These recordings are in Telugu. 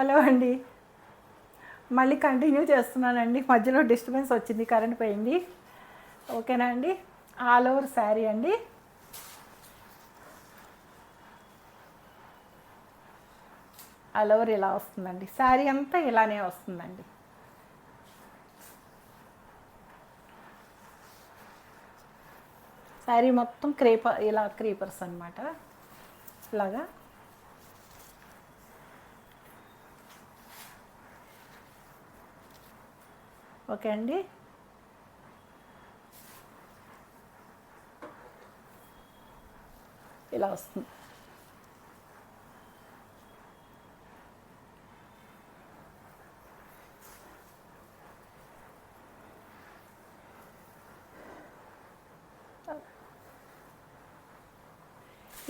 హలో అండి. మళ్ళీ కంటిన్యూ చేస్తున్నానండి. మధ్యలో డిస్టర్బెన్స్ వచ్చింది, కరెంట్ పోయింది. ఓకేనా అండి. ఆల్ ఓవర్ శారీ అండి. ఆల్ ఓవర్ ఇలా వస్తుందండి. శారీ అంతా ఇలానే వస్తుందండి. శారీ మొత్తం ఇలా క్రీపర్స్ అనమాట. ఇలాగా ఓకే అండి. ఇలా వస్తుంది.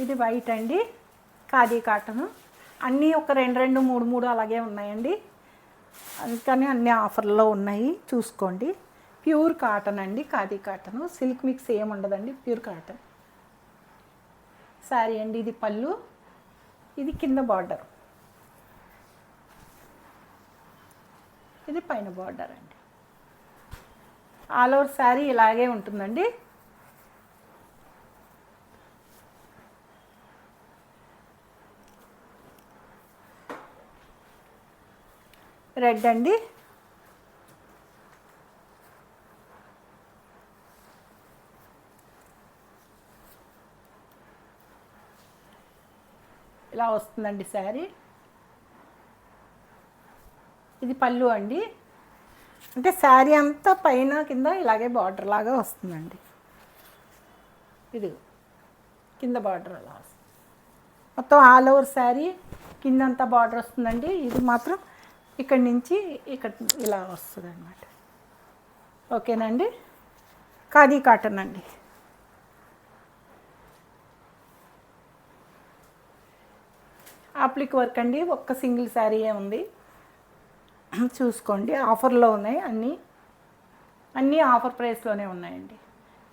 ఇది వైట్ అండి, ఖాదీ కాటను. అన్నీ ఒక రెండు రెండు మూడు మూడు అలాగే ఉన్నాయండి. అందుకని అన్నీ ఆఫర్లో ఉన్నాయి, చూసుకోండి. ప్యూర్ కాటన్ అండి, ఖాదీ కాటను. సిల్క్ మిక్స్ ఏమి ఉండదండి, ప్యూర్ కాటన్ శారీ అండి. ఇది పళ్ళు, ఇది కింద బార్డర్, ఇది పైన బార్డర్ అండి. ఆల్ ఓవర్ శారీ ఇలాగే ఉంటుందండి. రెడ్ అండి, ఇలా వస్తుందండి శారీ. ఇది పళ్ళు అండి. అంటే శారీ అంతా పైన కింద ఇలాగే బార్డర్ లాగా వస్తుందండి. ఇది కింద బార్డర్ అలా వస్తుంది. మొత్తం ఆల్ ఓవర్ శారీ కిందంతా బార్డర్ వస్తుందండి. ఇది మాత్రం ఇక్కడి నుంచి ఇక్కడ ఇలా వస్తుంది అన్నమాట. ఓకేనండి. ఖాదీ కాటన్ అండి. అప్లిక్ వర్క్ అండి. ఒక్క సింగిల్ శారీయే ఉంది, చూసుకోండి. ఆఫర్లో ఉన్నాయి, అన్నీ ఆఫర్ ప్రైస్లోనే ఉన్నాయండి.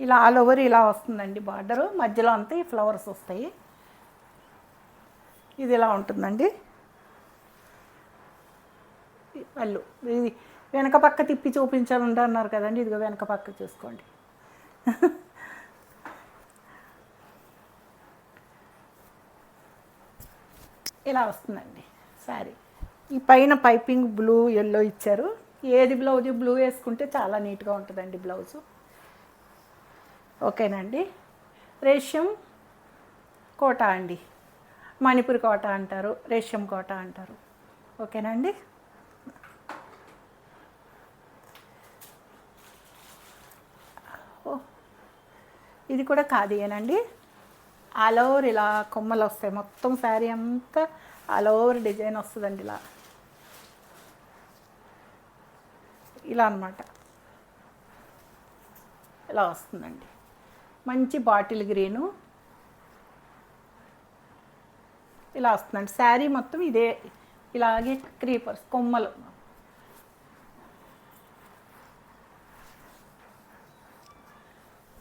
ఇలా ఆల్ ఓవర్ ఇలా వస్తుందండి బార్డరు. మధ్యలో అంతా ఈ ఫ్లవర్స్ వస్తాయి. ఇది ఇలా ఉంటుందండి. పళ్ళు ఇది వెనక పక్క తిప్పి చూపించాలంటే అన్నారు కదండి, ఇదిగో వెనక పక్క చూసుకోండి. ఇలా వస్తుందండి శారీ. ఈ పైన పైపింగ్ బ్లూ ఎల్లో ఇచ్చారు. ఏది బ్లౌజ్ బ్లూ వేసుకుంటే చాలా నీట్గా ఉంటుందండి బ్లౌజు. ఓకేనండి. రేష్యం కోట అండి, మణిపూర్ కోట అంటారు, రేష్యం కోట అంటారు. ఓకేనండి. ఇది కూడా ఖాదీయేనండి. ఆల్ ఓవర్ ఇలా కొమ్మలు వస్తాయి. మొత్తం శారీ అంతా ఆల్ ఓవర్ డిజైన్ వస్తుందండి. ఇలా అనమాట, ఇలా వస్తుందండి. మంచి బాటిల్ గ్రీను ఇలా వస్తుందండి. శారీ మొత్తం ఇదే ఇలాగే క్రీపర్స్ కొమ్మలు.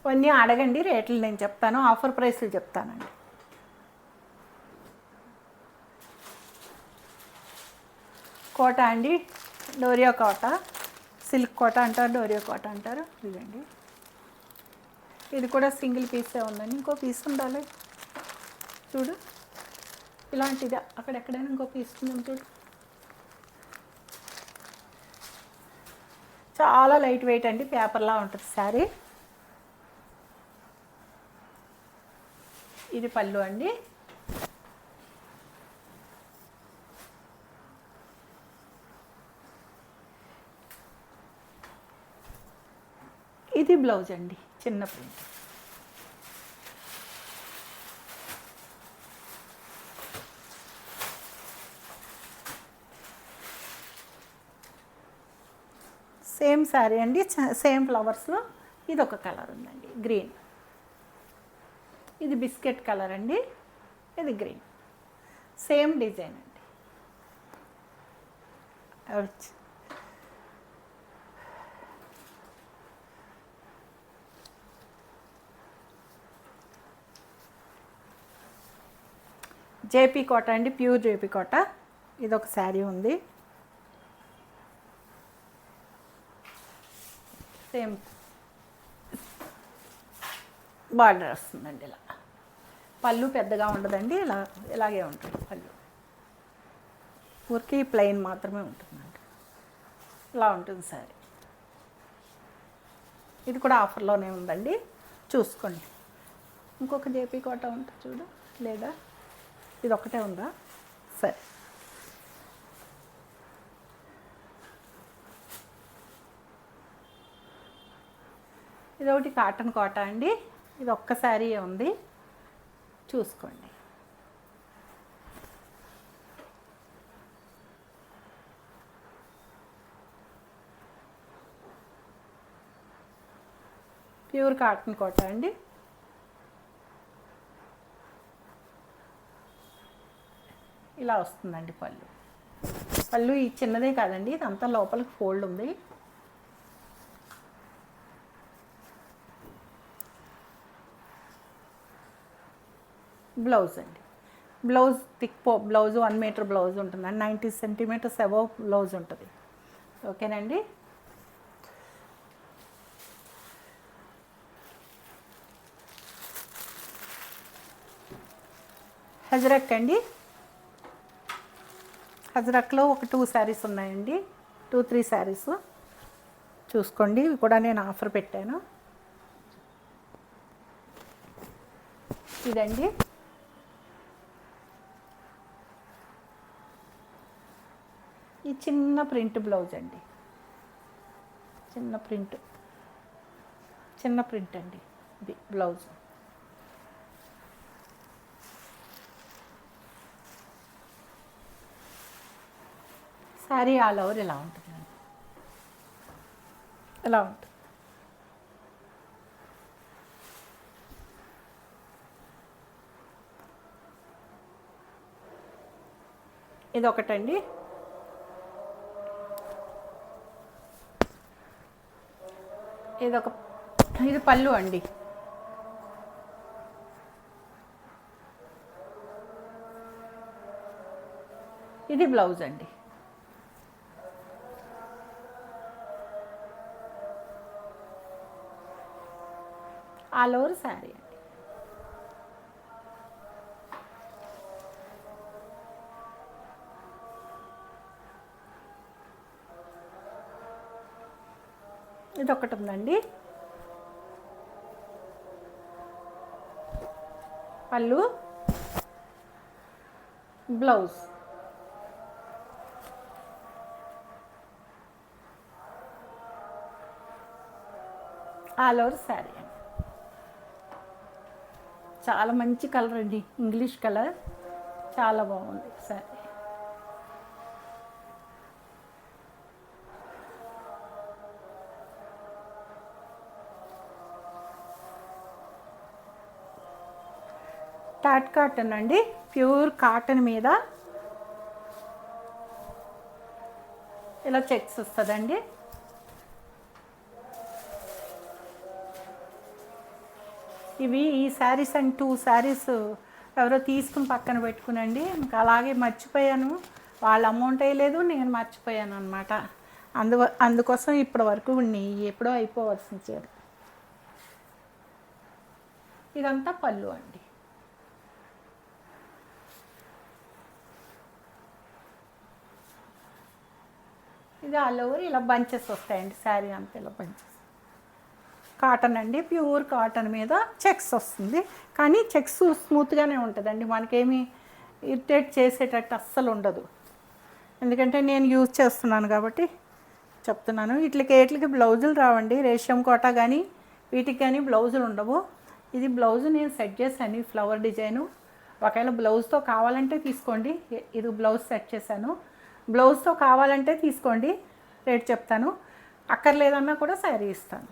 కొన్ని అడగండి, రేట్లు నేను చెప్తాను, ఆఫర్ ప్రైస్లు చెప్తానండి. కోట అండి, డోరియా కోట, సిల్క్ కోట అంటారు, డోరియా కోట అంటారు. ఇదండి. ఇది కూడా సింగిల్ పీసే ఉందండి, ఇంకో పీస్ ఉండాలి చూడు. ఇలాంటిది అక్కడెక్కడైనా ఇంకో పీస్ ఉంది చూడు. చాలా లైట్ వెయిట్ అండి, పేపర్లా ఉంటుంది శారీ. ఇది పళ్ళు అండి. ఇది బ్లౌజ్ అండి, చిన్న ప్రింట్. సేమ్ శారీ అండి, సేమ్ ఫ్లవర్స్లో ఇది ఒక కలర్ ఉందండి, గ్రీన్. ఇది బిస్కెట్ కలర్ అండి, ఇది గ్రీన్. సేమ్ డిజైన్ అండి. జేపీ కోట అండి, ప్యూర్ జేపీ కోట. ఇదొక శారీ ఉంది, సేమ్ బార్డర్ వస్తుందండి. ఇలా పళ్ళు పెద్దగా ఉండదండి, ఇలాగే ఉంటుంది పళ్ళు. ఊరికి ప్లెయిన్ మాత్రమే ఉంటుందండి. ఇలా ఉంటుంది శారీ. ఇది కూడా ఆఫర్లోనే ఉందండి, చూసుకోండి. ఇంకొక జేపీ కోట ఉంటుంది చూడు, లేదా ఇది ఒకటే ఉందా? సరే. ఇది ఒకటి కాటన్ కోట అండి, ఇది ఒక్క శారీ ఉంది, చూసుకోండి. ప్యూర్ కాటన్ కోట అండి. ఇలా వస్తుందండి పళ్ళు. పళ్ళు ఈ చిన్నదే కాదండి, ఇదంతా లోపలికి ఫోల్డ్ ఉంది. బ్లౌజ్ అండి, బ్లౌజ్ బ్లౌజ్ 1 మీటర్ బ్లౌజ్ ఉంటుందండి, 90 సెంటీమీటర్స్ అబవ్ బ్లౌజ్ ఉంటుంది. ఓకేనండి. హజరక్ అండి, హజరక్లో ఒక 2 శారీస్ ఉన్నాయండి, 2-3 శారీస్ చూసుకోండి. ఇవి కూడా నేను ఆఫర్ పెట్టాను. ఇదండి, ఈ చిన్న ప్రింట్ బ్లౌజ్ అండి, చిన్న ప్రింట్ అండి, ఇది బ్లౌజ్. శారీ ఆల్ ఓవర్ ఇలా ఉంటుందండి, ఇలా ఉంటుంది. ఇది ఒకటండి, ఇది పళ్ళు అండి. ఇది బ్లౌజ్ అండి. ఆల్ ఓవర్ శారీ అండి. ఇది ఒకటి ఉందండి, పళ్ళు, బ్లౌజ్. ఆల్ ఓవర్ శారీ అండి. చాలా మంచి కలర్ అండి, ఇంగ్లీష్ కలర్, చాలా బాగుంది శారీ. టాట్ కాటన్ అండి, ప్యూర్ కాటన్ మీద ఇలా చెక్స్ వస్తుందండి. ఇవి ఈ శారీస్ అండ్ 2 శారీస్ ఎవరో తీసుకుని పక్కన పెట్టుకునండి, ఇంకా అలాగే మర్చిపోయాను. వాళ్ళ అమౌంట్ వేయలేదు, నేను మర్చిపోయాను అనమాట. అందుకోసం ఇప్పటి వరకు ఎప్పుడో అయిపోవాల్సిన చీర. ఇదంతా పళ్ళు అండి. ఇది ఆల్ ఓవర్ ఇలా బంచెస్ వస్తాయండి, శారీ అంతా ఇలా బంచెస్. కాటన్ అండి, ప్యూర్ కాటన్ మీద చెక్స్ వస్తుంది, కానీ చెక్స్ స్మూత్గానే ఉంటుందండి, మనకేమీ ఇరిటేట్ చేసేటట్టు అస్సలు ఉండదు. ఎందుకంటే నేను యూజ్ చేస్తున్నాను కాబట్టి చెప్తున్నాను. వీటికి బ్లౌజులు రావండి, రేషం కోట కానీ వీటికి కానీ బ్లౌజులు ఉండవు. ఇది బ్లౌజ్ నేను సెట్ చేశాను, ఫ్లవర్ డిజైను. ఒకవేళ బ్లౌజ్తో కావాలంటే తీసుకోండి, ఇది బ్లౌజ్ సెట్ చేశాను. బ్లౌజ్తో కావాలంటే తీసుకోండి, రేట్ చెప్తాను. అక్కర్లేదన్నా కూడా శారీ ఇస్తాను.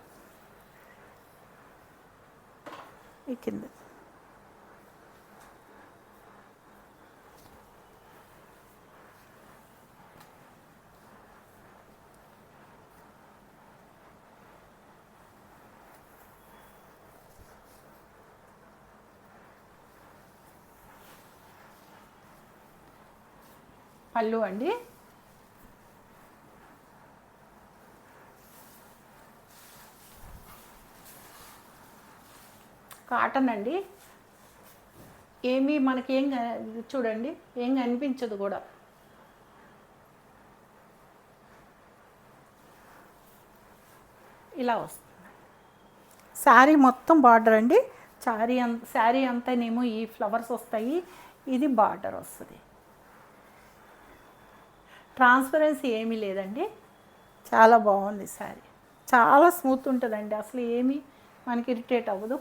ఈ కింద పళ్ళు అండి. కాటన్ అండి. ఏమీ మనకేం చూడండి ఏం కనిపించదు కూడా. ఇలా వస్తుంది శారీ మొత్తం బార్డర్ అండి. శారీ అంతానేమో ఈ ఫ్లవర్స్ వస్తాయి, ఇది బార్డర్ వస్తుంది. ట్రాన్స్పరెన్సీ ఏమీ లేదండి. చాలా బాగుంది శారీ. చాలా స్మూత్ ఉంటుందండి, అసలు ఏమీ మనకి ఇరిటేట్ అవ్వదు.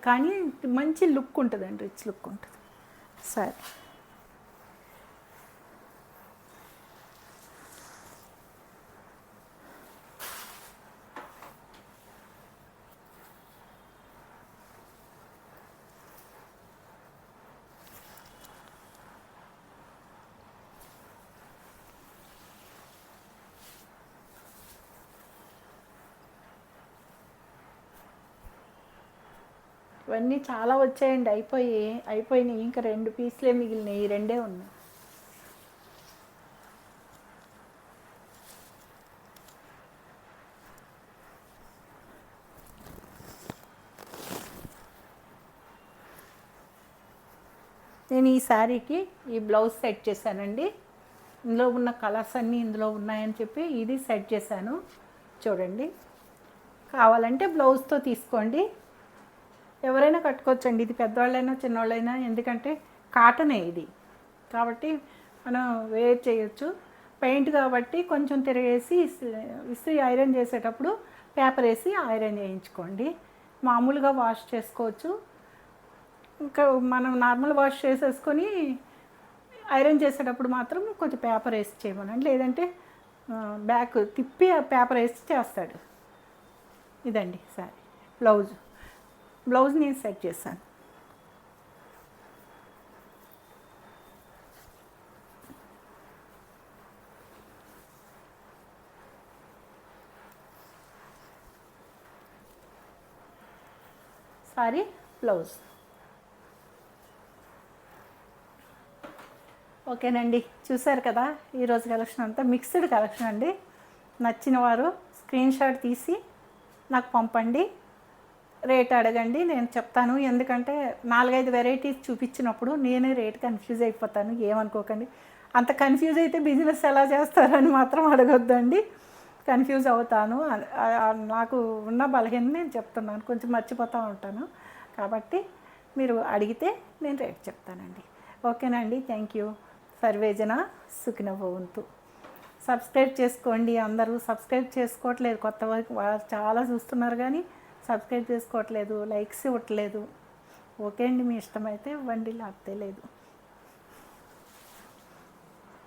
కానీ మంచి లుక్ ఉంటుందండి, రిచ్ లుక్ ఉంటుంది శారీ. ఇవన్నీ చాలా వచ్చాయండి, అయిపోయినాయి. ఇంకా 2 పీసులే మిగిలినాయి, ఈ 2 ఉన్నాయి. నేను ఈ శారీకి ఈ బ్లౌజ్ సెట్ చేశానండి. ఇందులో ఉన్న కలర్స్ అన్నీ ఇందులో ఉన్నాయని చెప్పి ఇది సెట్ చేశాను. చూడండి, కావాలంటే బ్లౌజ్తో తీసుకోండి. ఎవరైనా కట్టుకోవచ్చండి, ఇది పెద్దవాళ్ళైనా చిన్నవాళ్ళైనా, ఎందుకంటే కాటనే ఇది కాబట్టి మనం వేర్ చేయొచ్చు. పెయింట్ కాబట్టి కొంచెం తిరిగేసి ఇస్త్రీ ఐరన్ చేసేటప్పుడు పేపర్ వేసి ఐరన్ చేయించుకోండి. మామూలుగా వాష్ చేసుకోవచ్చు. ఇంకా మనం నార్మల్ వాష్ చేసేసుకొని ఐరన్ చేసేటప్పుడు మాత్రం కొంచెం పేపర్ వేసి చేయమనండి, లేదంటే బ్యాక్ తిప్పి పేపర్ వేసి చేస్తాడు. ఇదండి సారీ. బ్లౌజ్ నేను సెట్ చేశాను. Sorry blouse. ఓకేనండి, చూసారు కదా ఈరోజు కలెక్షన్ అంతా మిక్స్డ్ కలెక్షన్ అండి. నచ్చిన వారు స్క్రీన్ షాట్ తీసి నాకు పంపండి, రేట్ అడగండి, నేను చెప్తాను. ఎందుకంటే 4-5 వెరైటీస్ చూపించినప్పుడు నేనే రేట్ కన్ఫ్యూజ్ అయిపోతాను, ఏమనుకోకండి. అంత కన్ఫ్యూజ్ అయితే బిజినెస్ ఎలా చేస్తారని మాత్రం అడగొద్దండి, కన్ఫ్యూజ్ అవుతాను. నాకు ఉన్న బలహీన నేను చెప్తున్నాను, కొంచెం మర్చిపోతూ ఉంటాను. కాబట్టి మీరు అడిగితే నేను రేట్ చెప్తానండి. ఓకేనండి, థ్యాంక్ యూ. సర్వేజన సుఖినో భవంతు. సబ్స్క్రైబ్ చేసుకోండి. అందరూ సబ్స్క్రైబ్ చేసుకోవట్లేదు, కొత్త వారు చాలా చూస్తున్నారు కానీ సబ్స్క్రైబ్ చేసుకోవట్లేదు, లైక్స్ ఇవ్వట్లేదు. ఓకే అండి, మీ ఇష్టమైతే ఇవ్వండి, లేకపోతే లేదు.